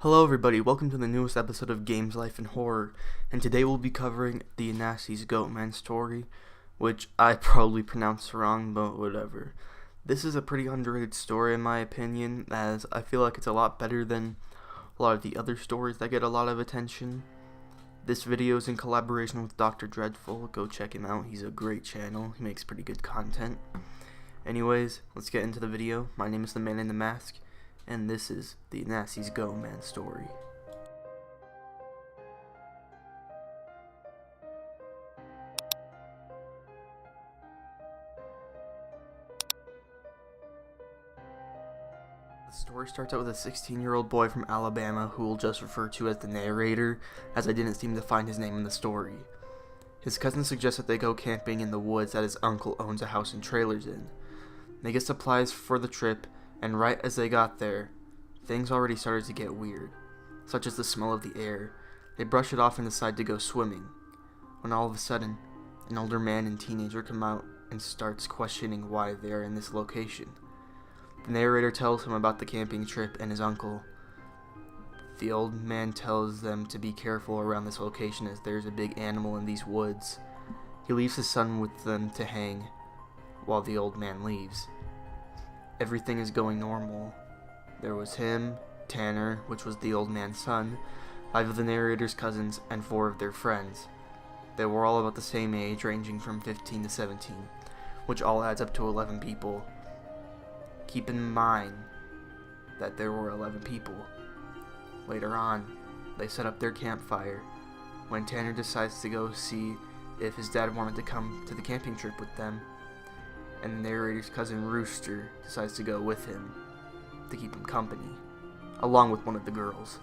Hello everybody, welcome to the newest episode of Games, Life, and Horror, and today we'll be covering the Anasi's Goatman story, which I probably pronounced wrong, but whatever. This is a pretty underrated story in my opinion, as I feel like it's a lot better than a lot of the other stories that get a lot of attention. This video is in collaboration with Dr Dreadul. Go check him out, he's a great channel, he makes pretty good content. Anyways, let's get into the video. My name is the Man in the Mask, and this is the Anasi's Goatman story. The story starts out with a 16-year-old boy from Alabama who we'll just refer to as the narrator, as I didn't seem to find his name in the story. His cousin suggests that they go camping in the woods that his uncle owns a house and trailers in. They get supplies for the trip, and right as they got there, things already started to get weird, such as the smell of the air. They brush it off and decide to go swimming, when all of a sudden, an older man and teenager come out and starts questioning why they are in this location. The narrator tells him about the camping trip and his uncle. The old man tells them to be careful around this location as there's a big animal in these woods. He leaves his son with them to hang, while the old man leaves. Everything is going normal. There was him, Tanner, which was the old man's son, 5 of the narrator's cousins, and 4 of their friends. They were all about the same age, ranging from 15 to 17, which all adds up to 11 people. Keep in mind that there were 11 people. Later on, they set up their campfire, when Tanner decides to go see if his dad wanted to come to the camping trip with them, and the narrator's cousin Rooster decides to go with him to keep him company, along with one of the girls.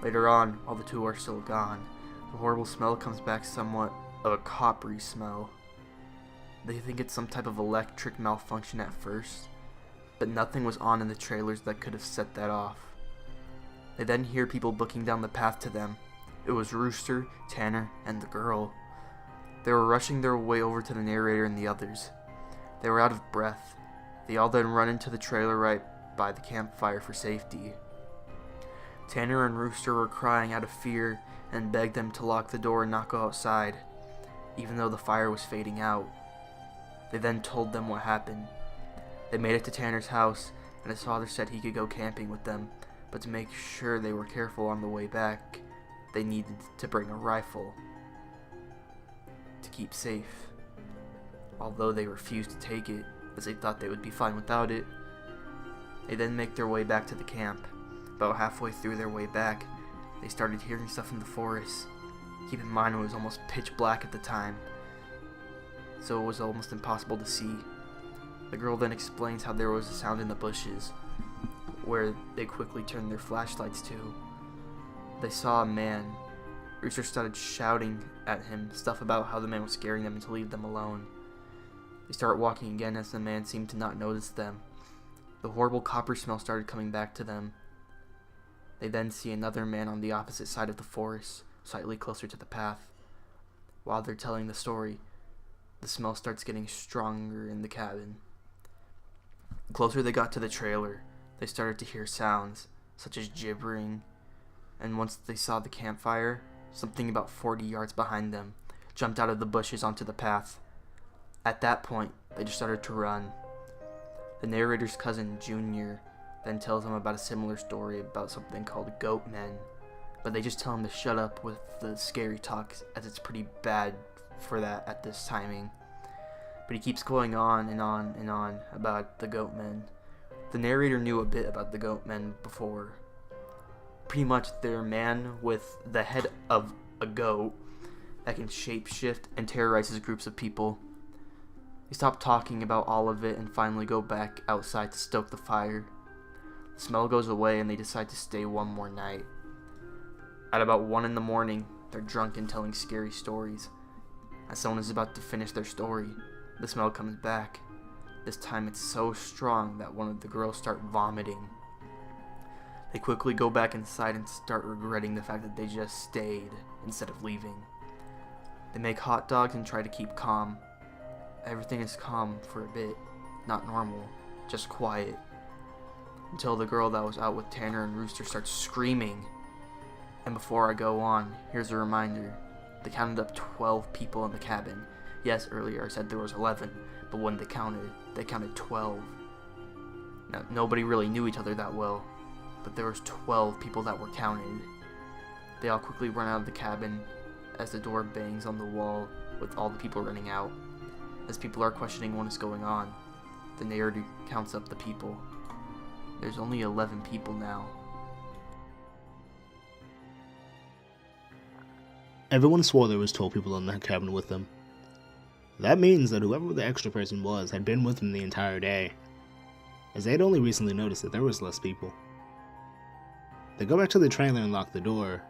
Later on, while the two are still gone, the horrible smell comes back, somewhat of a coppery smell. They think it's some type of electric malfunction at first, but nothing was on in the trailers that could have set that off. They then hear people booking down the path to them. It was Rooster, Tanner, and the girl. They were rushing their way over to the narrator and the others. They were out of breath. They all then run into the trailer right by the campfire for safety. Tanner and Rooster were crying out of fear and begged them to lock the door and not go outside, even though the fire was fading out. They then told them what happened. They made it to Tanner's house, and his father said he could go camping with them, but to make sure they were careful on the way back, they needed to bring a rifle to keep safe. Although they refused to take it, as they thought they would be fine without it. They then make their way back to the camp. About halfway through their way back, they started hearing stuff in the forest. Keep in mind it was almost pitch black at the time, so it was almost impossible to see. The girl then explains how there was a sound in the bushes, where they quickly turned their flashlights to. They saw a man. Rooster started shouting at him stuff about how the man was scaring them and to leave them alone. They start walking again as the man seemed to not notice them. The horrible copper smell started coming back to them. They then see another man on the opposite side of the forest, slightly closer to the path. While they're telling the story, the smell starts getting stronger in the cabin. The closer they got to the trailer, they started to hear sounds, such as gibbering, and once they saw the campfire, something about 40 yards behind them jumped out of the bushes onto the path. At that point, they just started to run. The narrator's cousin, Junior, then tells them about a similar story about something called Goatmen, but they just tell him to shut up with the scary talk, as it's pretty bad for that at this timing. But he keeps going on and on and on about the Goatmen. The narrator knew a bit about the Goatmen before. Pretty much they're a man with the head of a goat that can shapeshift and terrorizes groups of people. They stop talking about all of it and finally go back outside to stoke the fire. The smell goes away and they decide to stay one more night. At about 1 in the morning, they're drunk and telling scary stories. As someone is about to finish their story, the smell comes back. This time it's so strong that one of the girls start vomiting. They quickly go back inside and start regretting the fact that they just stayed instead of leaving. They make hot dogs and try to keep calm. Everything is calm for a bit, not normal, just quiet. until the girl that was out with Tanner and Rooster starts screaming. And before I go on, here's a reminder. They counted up 12 people in the cabin. Yes, earlier I said there was 11, but when they counted 12. Now, nobody really knew each other that well, but there was 12 people that were counted. They all quickly run out of the cabin as the door bangs on the wall with all the people running out. As people are questioning what is going on, the narrator counts up the people. There's only 11 people now. Everyone swore there was 12 people in the cabin with them. That means that whoever the extra person was had been with them the entire day, as they had only recently noticed that there was less people. They go back to the trailer and lock the door.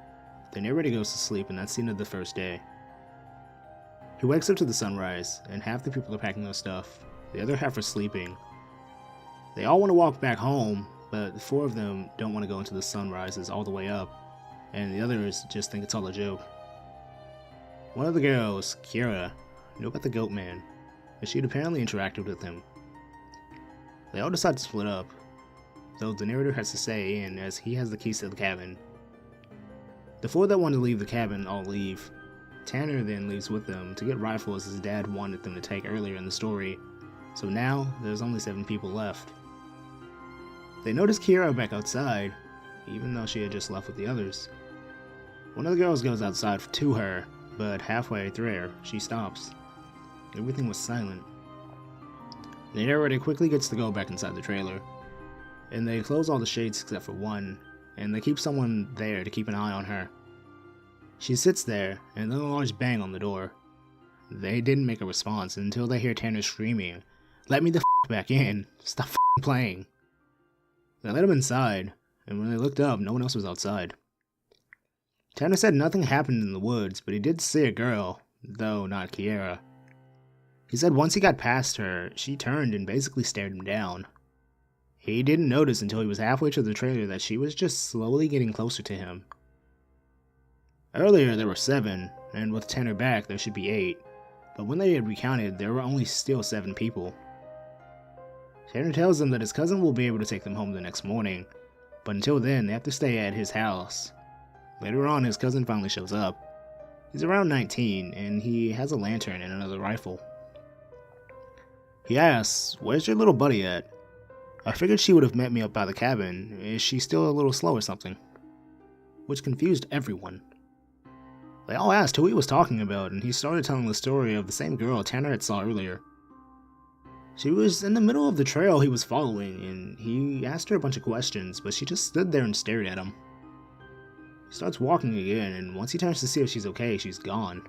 The narrator goes to sleep, and that's the end of the first day. He wakes up to the sunrise, and half the people are packing their stuff, the other half are sleeping. They all want to walk back home, but 4 of them don't want to go until the sun rises all the way up, and the others just think it's all a joke. One of the girls, Kira, knew about the Goatman, as she'd apparently interacted with him. They all decide to split up, though the narrator has to stay in as he has the keys to the cabin. The 4 that want to leave the cabin all leave. Tanner then leaves with them to get rifles his dad wanted them to take earlier in the story, so now there's only 7 people left. They notice Kira back outside, even though she had just left with the others. One of the girls goes outside to her, but halfway through she stops. Everything was silent. The narrator quickly gets to go back inside the trailer, and they close all the shades except for one, and they keep someone there to keep an eye on her. She sits there, and then a large bang on the door. They didn't make a response until they hear Tanner screaming, "Let me the f*** back in! Stop f***ing playing!" They let him inside, and when they looked up, no one else was outside. Tanner said nothing happened in the woods, but he did see a girl, though not Kiera. He said once he got past her, she turned and basically stared him down. He didn't notice until he was halfway to the trailer that she was just slowly getting closer to him. Earlier there were 7, and with Tanner back there should be 8, but when they had recounted there were only still 7 people. Tanner tells them that his cousin will be able to take them home the next morning, but until then they have to stay at his house. Later on his cousin finally shows up. He's around 19, and he has a lantern and another rifle. He asks, "Where's your little buddy at? I figured she would have met me up by the cabin. Is she still a little slow or something?" Which confused everyone. They all asked who he was talking about, and he started telling the story of the same girl Tanner had saw earlier. She was in the middle of the trail he was following, and he asked her a bunch of questions, but she just stood there and stared at him. He starts walking again, and once he turns to see if she's okay, she's gone.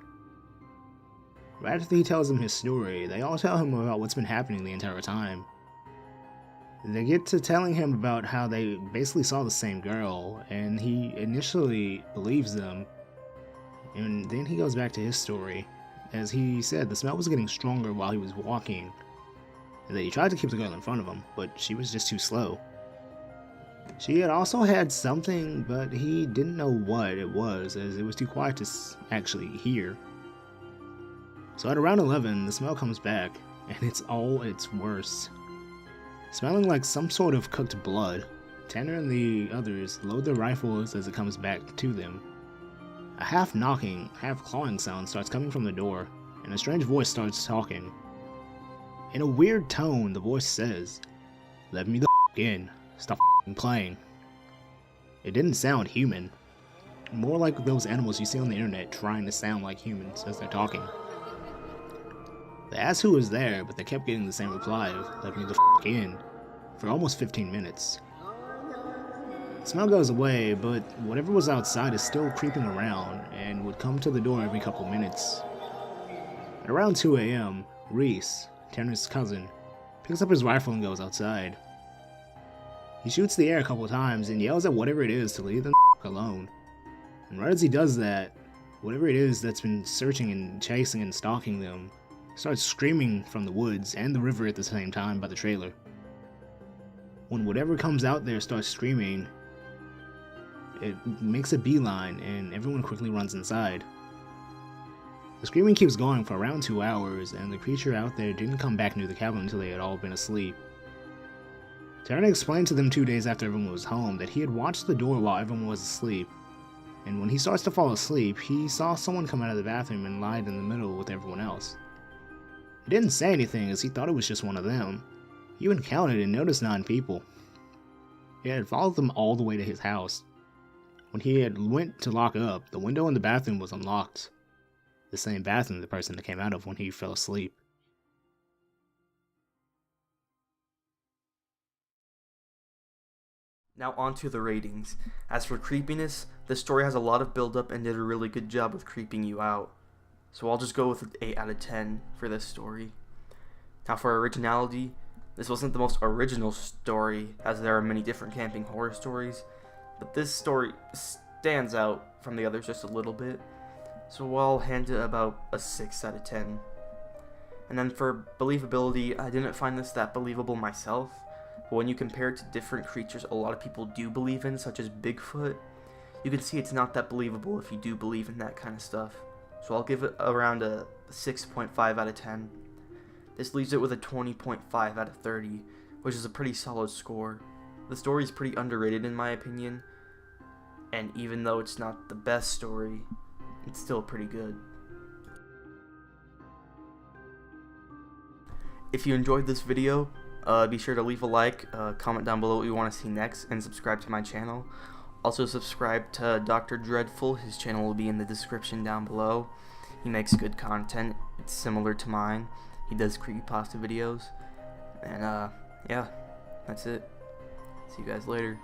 Right after he tells them his story, they all tell him about what's been happening the entire time. They get to telling him about how they basically saw the same girl, and he initially believes them, and then he goes back to his story. As he said, the smell was getting stronger while he was walking, and that he tried to keep the girl in front of him, but she was just too slow. She had also had something, but he didn't know what it was, as it was too quiet to actually hear. So at around 11, the smell comes back, and it's all its worst. Smelling like some sort of cooked blood, Tanner and the others load their rifles as it comes back to them. A half-knocking, half-clawing sound starts coming from the door, and a strange voice starts talking. In a weird tone, the voice says, "Let me the f*** in. Stop f***ing playing." It didn't sound human. More like those animals you see on the internet trying to sound like humans as they're talking. They asked who was there, but they kept getting the same reply of, "Let me the f*** in," for almost 15 minutes. The smell goes away, but whatever was outside is still creeping around and would come to the door every couple minutes. At around 2 a.m., Reese, Tanner's cousin, picks up his rifle and goes outside. He shoots the air a couple times and yells at whatever it is to leave them alone. And right as he does that, whatever it is that's been searching and chasing and stalking them starts screaming from the woods and the river at the same time by the trailer. When whatever comes out there starts screaming, it makes a beeline and everyone quickly runs inside. The screaming keeps going for around 2 hours, and the creature out there didn't come back near the cabin until they had all been asleep. Turner explained to them 2 days after everyone was home that he had watched the door while everyone was asleep, and when he starts to fall asleep, he saw someone come out of the bathroom and lie in the middle with everyone else. He didn't say anything as he thought it was just one of them. He even counted and noticed 9 people. He had followed them all the way to his house. When he had went to lock up, the window in the bathroom was unlocked. The same bathroom the person came out of when he fell asleep. Now on to the ratings. As for creepiness, this story has a lot of build-up and did a really good job with creeping you out. So I'll just go with an 8 out of 10 for this story. Now for originality, this wasn't the most original story, as there are many different camping horror stories, but this story stands out from the others just a little bit, so I'll hand it about a 6 out of 10. And then for believability, I didn't find this that believable myself, but when you compare it to different creatures a lot of people do believe in, such as Bigfoot, you can see it's not that believable if you do believe in that kind of stuff. So I'll give it around a 6.5 out of 10. This leaves it with a 20.5 out of 30, which is a pretty solid score. The story is pretty underrated in my opinion, and even though it's not the best story, it's still pretty good. If you enjoyed this video, be sure to leave a like, comment down below what you want to see next, and subscribe to my channel. Also subscribe to Dr. Dreadul, his channel will be in the description down below. He makes good content, it's similar to mine. He does creepypasta videos, and yeah, that's it. See you guys later.